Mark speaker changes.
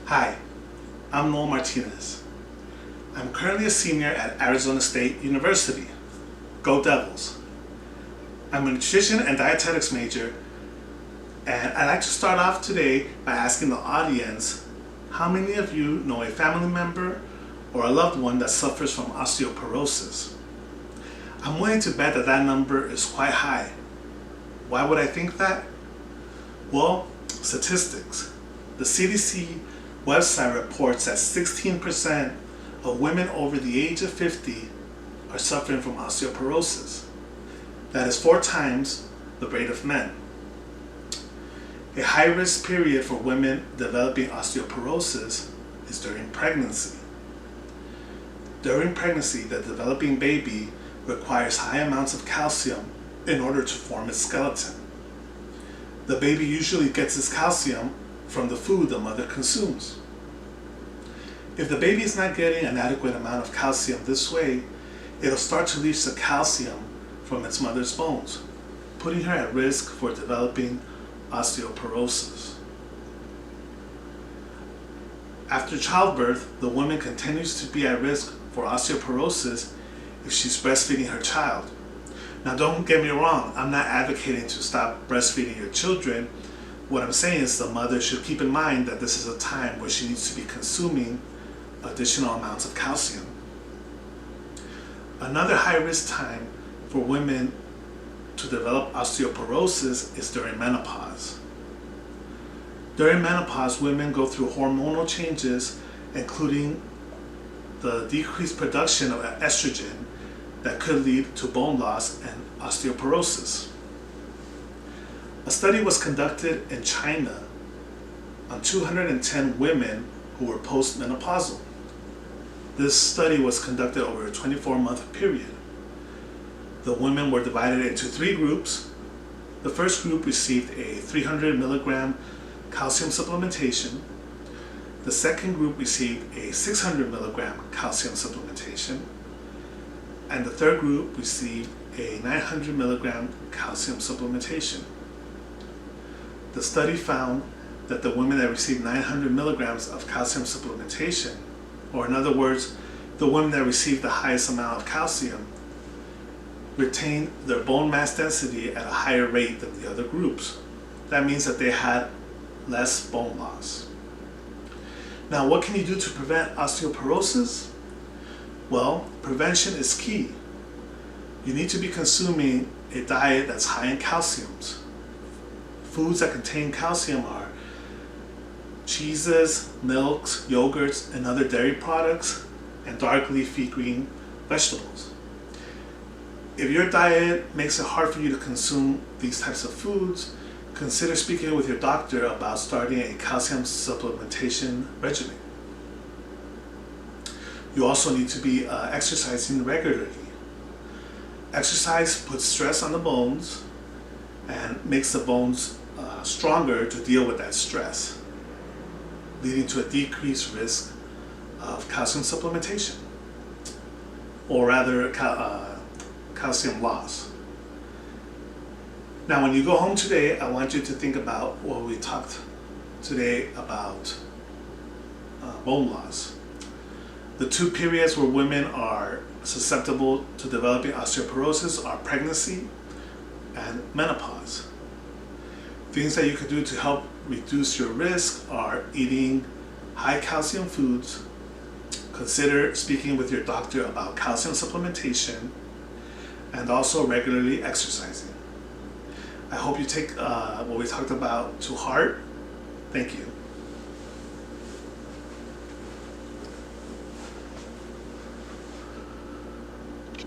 Speaker 1: Hi, I'm Noel Martinez. I'm currently a senior at Arizona State University. Go Devils! I'm a nutrition and dietetics major, and I'd like to start off today by asking the audience, how many of you know a family member or a loved one that suffers from osteoporosis? I'm willing to bet that that number is quite high. Why would I think that? Well, statistics. The CDC website reports that 16% of women over the age of 50 are suffering from osteoporosis. That is 4 times the rate of men. A high-risk period for women developing osteoporosis is during pregnancy. During pregnancy, the developing baby requires high amounts of calcium in order to form its skeleton. The baby usually gets its calcium from the food the mother consumes. If the baby is not getting an adequate amount of calcium this way, it'll start to leach the calcium from its mother's bones, putting her at risk for developing osteoporosis. After childbirth, the woman continues to be at risk for osteoporosis if she's breastfeeding her child. Now, don't get me wrong, I'm not advocating to stop breastfeeding your children. What I'm saying is the mother should keep in mind that this is a time where she needs to be consuming additional amounts of calcium. Another high-risk time for women to develop osteoporosis is during menopause. During menopause, women go through hormonal changes, including the decreased production of estrogen that could lead to bone loss and osteoporosis. A study was conducted in China on 210 women who were postmenopausal. This study was conducted over a 24-month period. The women were divided into 3 groups. The first group received a 300 milligram calcium supplementation. The second group received a 600 milligram calcium supplementation. And the third group received a 900 milligram calcium supplementation. The study found that the women that received 900 milligrams of calcium supplementation, or in other words, the women that received the highest amount of calcium, retained their bone mass density at a higher rate than the other groups. That means that they had less bone loss. Now, what can you do to prevent osteoporosis? Well, prevention is key. You need to be consuming a diet that's high in calciums. Foods that contain calcium are cheeses, milks, yogurts, and other dairy products, and dark leafy green vegetables. If your diet makes it hard for you to consume these types of foods, consider speaking with your doctor about starting a calcium supplementation regimen. You also need to be exercising regularly. Exercise puts stress on the bones and makes the bones stronger to deal with that stress, leading to a decreased risk of calcium supplementation, or rather calcium loss. Now, when you go home today, I want you to think about what we talked today about bone loss. The 2 periods where women are susceptible to developing osteoporosis are pregnancy and menopause. Things that you can do to help reduce your risk are eating high calcium foods. Consider speaking with your doctor about calcium supplementation, and also regularly exercising. I hope you take what we talked about to heart. Thank you.